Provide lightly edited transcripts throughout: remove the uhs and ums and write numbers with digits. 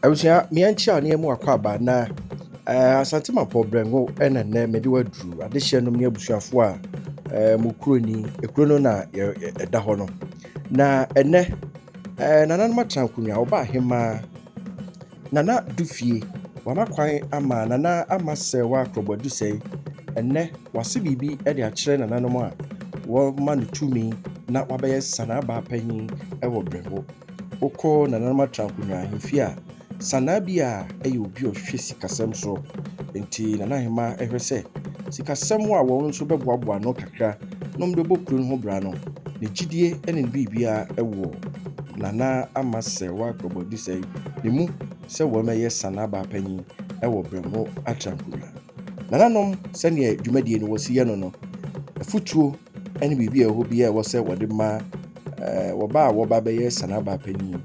Abusua mianchi a ne mu akwa na asantema pobrengo ena ne mede waduru adehye no ne abusuafo a mukuro ni ekuro no na eda ho no na ene nana no matrankunya oba hema nana dufie wamakwan ama nana amase wa akrobodu sei ene wase bibi e de a kire nana no a wo ma no tumi na wabeye sana ba panyin e wo brengo oko nana no matrankunya hemfia sana bia eyo obi ohwe sikasem so enti nana hema ehwese sikasem a wo nso beboaboa no kakra no mde bokuru no ho bra no ne gidie ene bibia ewo nana amase wa akrobodu sei ne mu se wo meye sana ba panyin ewo brengo atrankunya nana nom sene dwumadie no wosiye no afutuo ene bibia ho bia wo se wode ma wo ba beye sana ba panyin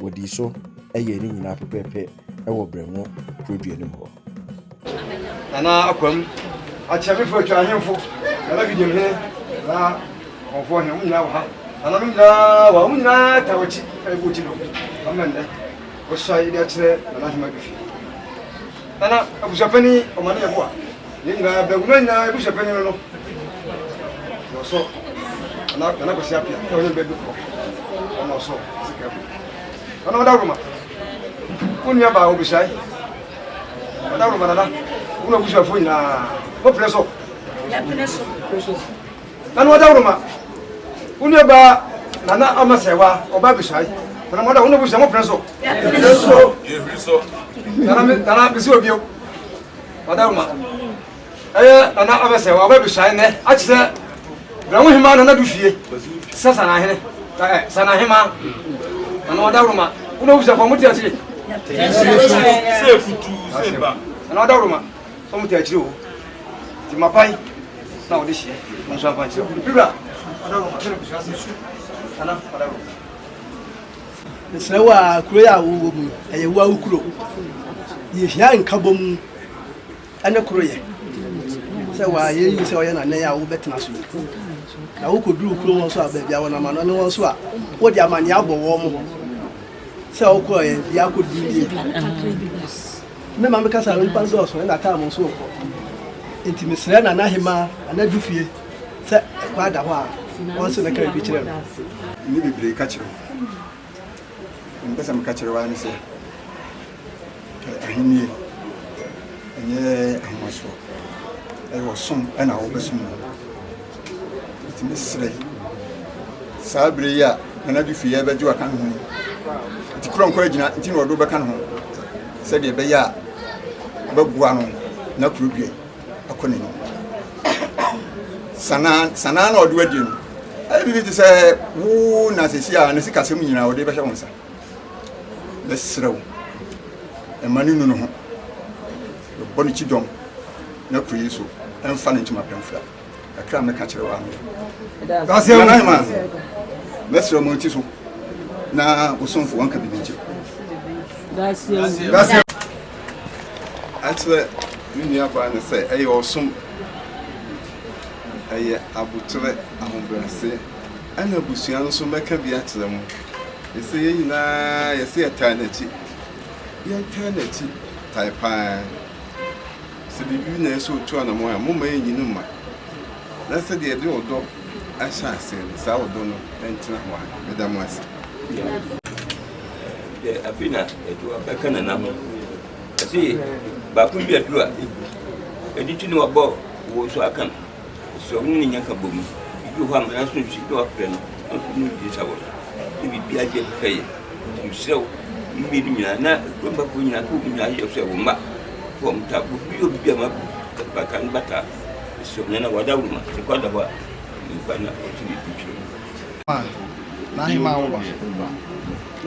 wodi so eye ni nyina pepepe ewo bremo produe ni ho ana akwam a chebe fo twa hemfo na gidem he na onfo he nyina wa ana nyina wa nyina tawachi e go chino amende o sai ide chire na hima bifi ana abu japani o mani ya boa nyina be guna nyina abu japani no so ana ko sia pia o nyebe bi ko ana so sika ana wadawuma unya ba obisai wadawuma banana una busha fuina o preso ya preso ana wadawuma unya ba nana amasewa oba bisai ana moda una busha mo preso ya preso nana bisi obio wadawuma nana amasewa oba bisai ne achise brawo hima nana dufie sasa na hene sana hima ana wadawuma una busha fa muti achire se futu se ba ana wadawuma so muti achire o ti mapai na odishi nso afa achire bibra wadawuma se busha se ana wadawuma Sewa kuro ya wo mu eye wa ukuro ye hia nkabom ane kuro ye sewa ye yi se oye na ne ya wo betena so na wo koduru kuro won so ababia wona ma no ne won so a wo di amani abowo mo se wo ko ye bia koduru ye me ma me kasa ro pan so so na ka mo so ko enti mesre na na hema ana dufie se kwa da ho a won so na ka bi kire ni bibre ka kire mbesa mkachire wani se ahini enye ahmaso ayo som ana obesum timisre sabre ya na dufi ya beju aka ho ti kro nko agina ti no do beka ho se de be ya bagua no na kurudue akone ni sana na odo adi no ai bi ti se wo na sesi a na sikasem nyina ode be hwe wonsa besrew e mani no ho boni chidom na kuyi so emfa ne ntuma pemfra akra me ka kire wa dase na ma besrew mo ti so na usonfo wanka bi nche dase atre ni aba ne se ayo osom aye abutre ahombrase ana busua no so meka bi atre mo ese yina yese eternity taipa se bibi na eso tu ana mo ha mo ma yin ma na se de de odo asha ase sa odo no entina ho ha meda mo ase afina edu abekana na ho asi ba kun bi adura editu ni wabo wo so akan so ni nyaka bomu idu ho am na so nsi do apre no no di sawo bibi aje kai mseu mbidi nyina na bomba ko nyina ko nyina yo se wo mba ko mta ko bibi ma ba kan bata so nena wadawuma se kwa da ba bana o ti bibi na hima wo ba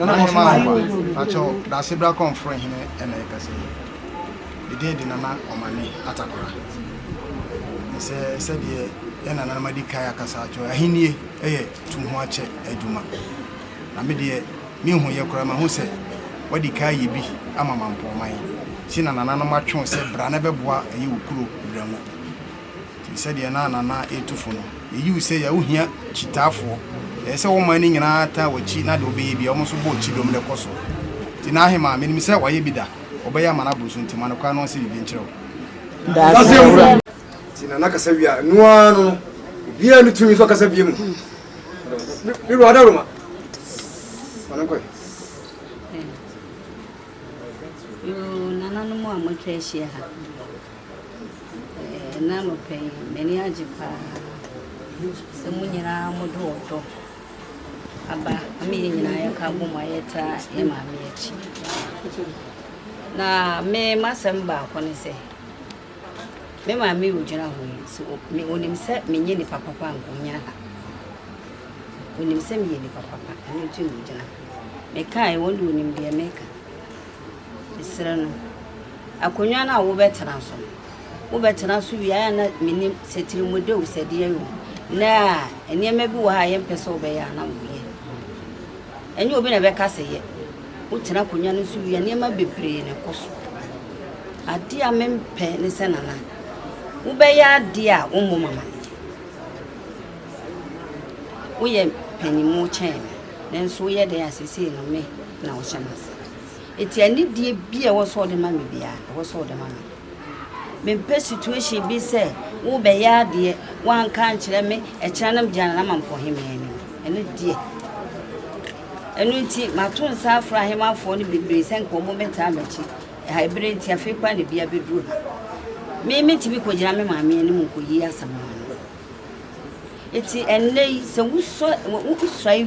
na hima wo ba acho da sebra conference ne ena ekase de nana omane atakora se de ena na madika ya kasa acho ahinie eye tuho ache aduma na me de mi hu ye kora ma hu se wadi ka ye bi ama mampo man si na nana no matwe se bra na beboa ayi ukuro bramo ti se de na nana etufo no ye se ya uhia chitafo e se wo man ni nyina ta wachi na de obeyi bi o mo so bo chi dom le koso Tina hima menim sɛ ɔyɛ bi da ɔbɛyɛ amana busu nti man kwa no sɛ bi nkyerɛ wo tina na kasa bia noa no bia no tumi so kasa bia mu mi ro ada roma mana ko nana no mo amotwa ahia ha na no pɛ meni agye pa sɛ mo nyina mo do aba me nyina ya ka bo mo ayeta e ma me achi na me masem ba ko ne se me ma me ujira ho so me onim se me nye ni papa pa nkonya ha onim se me nye ni papa ani tu ujira me kai wonde onim bia me ka isra no akonya na wo betena so wi na menim setiri mode o sede ayo na enema bi wo ha yempese obeya na wo ye enye obi na beka seye wotena konya no so wi enema bebre ne koso ade a mempe ne senana wo beya ade a wo mama wo ye panimu chen nenso wo ye de asese no me na wo hyemase eti ani die bia wo so de mama bia wo so de mama mempe situation bi se wo beya ade wan kan kire me e kire nam gyan na mampo heme ene die enu ti maton sa afra hemafo ne bebre senko mo meta machi ha ebre ti afekwa ne bia beduru me ti bi ko gira me maame ne mu ko yi asam eti enne se wo so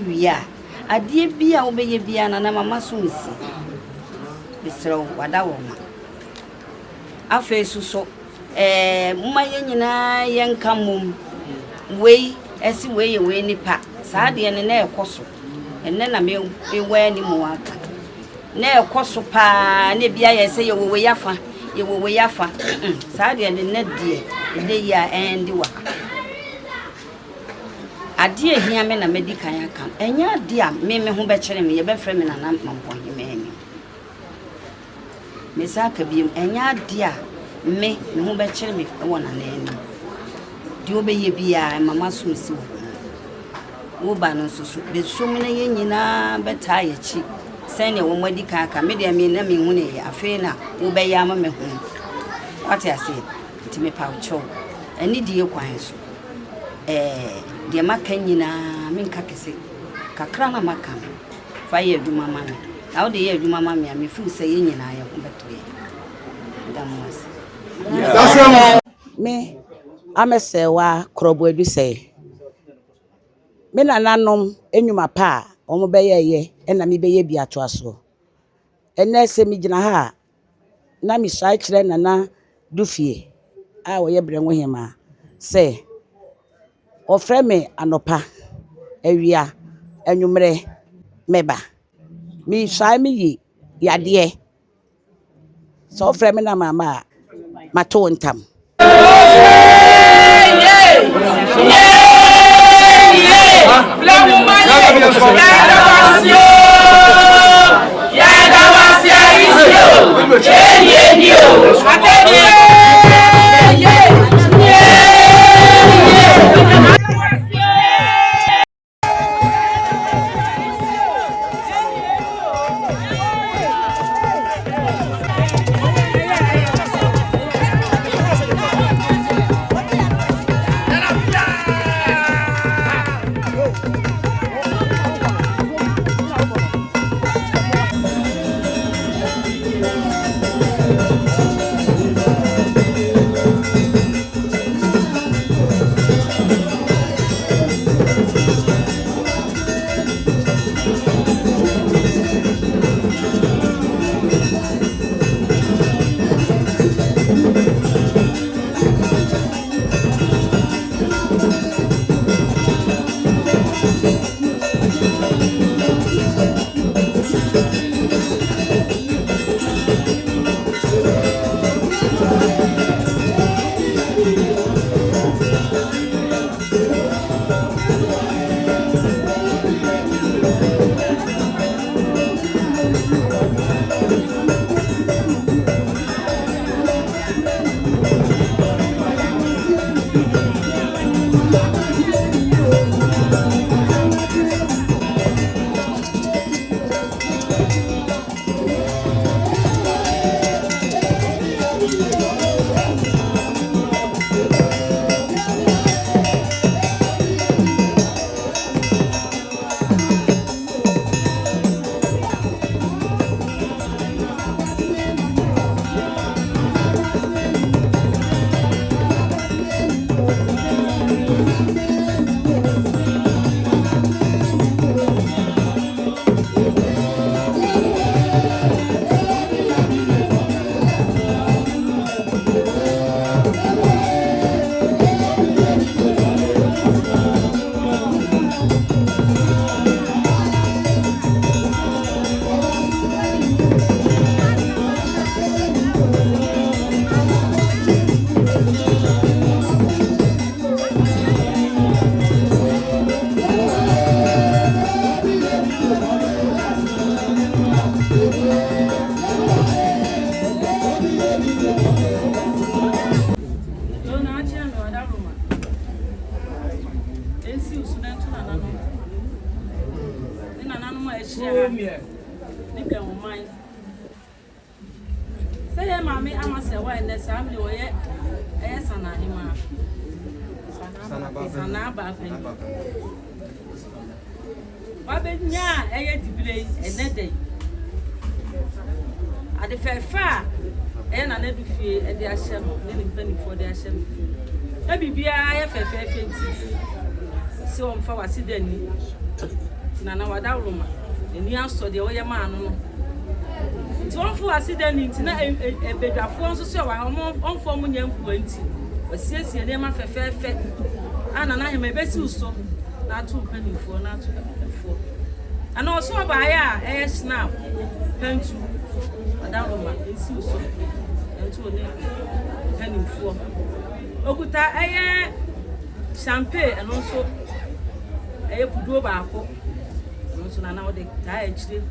wi a ade bia wo beye bia na mama so nsi bisro wada wo ma afa so mma ye nyina ye nka mum wei esi wei ye wei nipa saa de ne na ekoso enne na me ewa ni mu aka na ekoso pa ne bia ye se ye wo wei yafa saa de ne na de ide ya endi wa ade ehia me na medical aka enya ade a me ho be kire me ye be frɛ me na na mampo himeni me saka biem enya ade a me ho be kire me wona na eni di obeye bia mama so si wo ba no so be so me na ye nyina beta ye chi sene wo madi kaka me de me na me hu ne afi na wo be ya ma me hu what I say ti me pa ucho eni die kwan so de maka nyina me nka kese kakra na maka fa ye aduma ma me na wo de ye aduma ma me fu se ye nyina ye ho beto ye damas me amesewa krobo edu say me nananom enwuma pa omo beye ye na me beye bi ato aso ene se mi gina ha na mi sha kire nana dufie a wo ye brenwo hema say ofre me anopa awia enwumre meba mi sha mi yi yade so ofre me na mama mato ntam share ni ka wo man say ya mama ama say wa na sa mi wo ye sana hima sana ba fe wa be nya dibile enede ade fefa na na du fie e de ahyem ne mpani fo de ahyem na bibia ya fefa nti si o mfa wasi dani na wada roma eni aso de wo ye ma anu no nti on fo wasi dani nti na ebedwafo nso so wa on fo mu nyanku nti wasiesie ne ma fefa ana na hema ebesi uso na atu mpani fo na atu fo ana oso ba ya e snap pentu wada roma esi uso entu ne mpani fo okuta eye champagne eno so eye kudo ba ako eno so na ode ta echire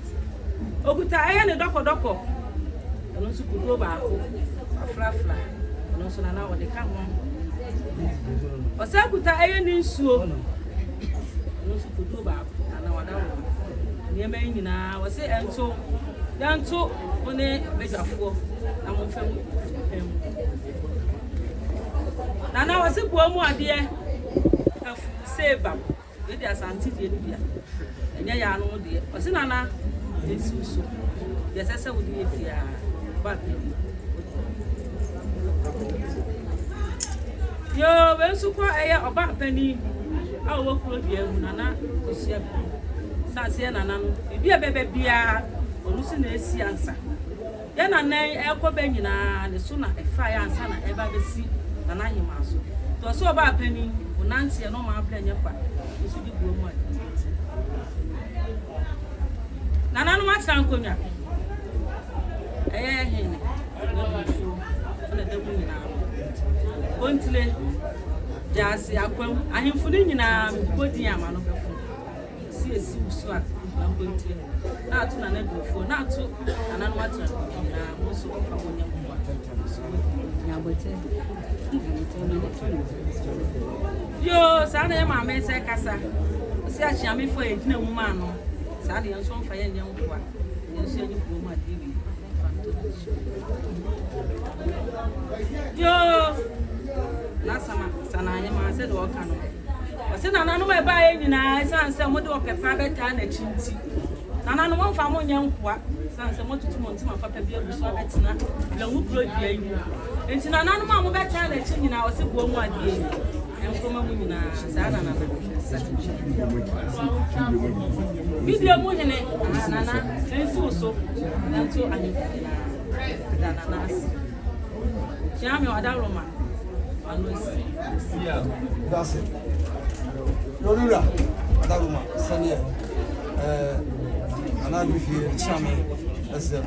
okuta eye ne doko eno so kudo ba ako afrafra eno so na ode ka ho osakuta eye ni nsuo eno so kudo ba ako na wada wo ni eme nyina wo se ento danto one bedwafo na mo fam na wasi buo mu ade afu seba we dia santi die bia enya ya no de wasi nana esu so de sesa wo die bia ba yo we su kwa eya oba pani a wo kuro bia mu nana osia sanse nana no bia bebe bia olusi na esi ansa ya nana ekoba nyina ne so na efa ya ansa na eba besi na himaso to so ba pani unanti no ma abla nyepa isu di buo mu na nanu ma tran konya hin no fu na da mu nyina ontile jasi akwam ahimfu ni nyina bodi ama no befu si esi usu a na ontile na atu na na dufu na atu na nanu ma tran na mo so fa wonya mu na bote yo sana ya mama se kasa si a chiame fo e dina mu ma no sa de nso mfa ye nya nkwa nso ni ko ma dibi yo na sama sana ya ma se do ka no o se na nanu ma ba ye nyina san se mo de o pepa beta na chinti na nanu mo mfa mo nya nkwa san se mo tutu mo ntima papa bia bu so abetina la wu pro bia yi enti na nanu ma mo beta na chi nyina o se buo mu ade enkoma mu nyina sa na na video mu nyene nana ensu so nanto anyi na nanas chiame wada roma anusi that's it lolura wada roma sani ana bi fi chiame asem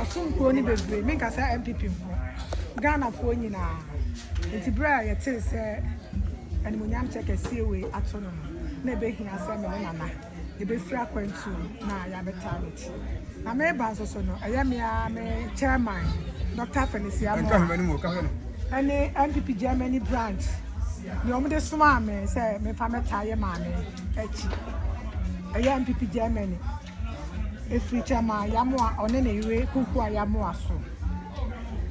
ɔsom kuo ne bebree menkasa MPP mpo Ghanafoɔ nyinaa nti berɛ a yɛtee sɛ animonyam kyɛ kɛseɛ wei ato no na ɛbɛhia sɛ me ne nana yɛbɛfiri akwantu na yɛabɛtaa no ti na meba nso so no ɛyɛ mea me chairman Dr. Felicia Mo ɛne MPP Germany branch ne ɔmode soma me sɛ mefa mɛtaa yɛ maame akyi ɛyɛ MPP Germany ɛfiri chairman Yamoa ɔne ne yere kuku a Yamoa so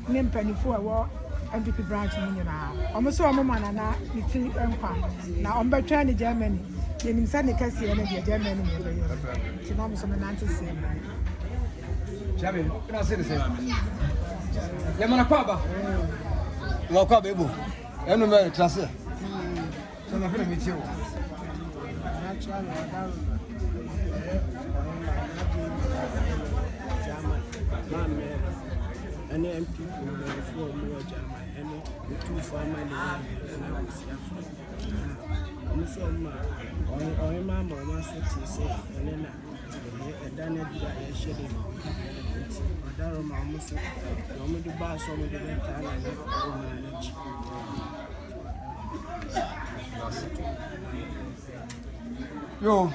ne mpanimfoɔ ɛwɔ MPP branch no nyinaa ɔmo sɛ ɔmo ma nana ne ti nkwa na ɔmo bɛtwa ne Germany yɛnim sɛ ne kɛseɛ no deɛ Germany ne ɛbɛyɛ nti na ɔmo so menante sɛ Chabe, ina sɛ de sɛ yɛmana kɔ aba na ɔkɔ aba ebo ɛno mɛ trase sɛ na fɛnɛ metie wo any MP for more German, any two family, and I was some or mamma, city say, and then a done it by a shedding. Darama almost no the bar, some of the time and yo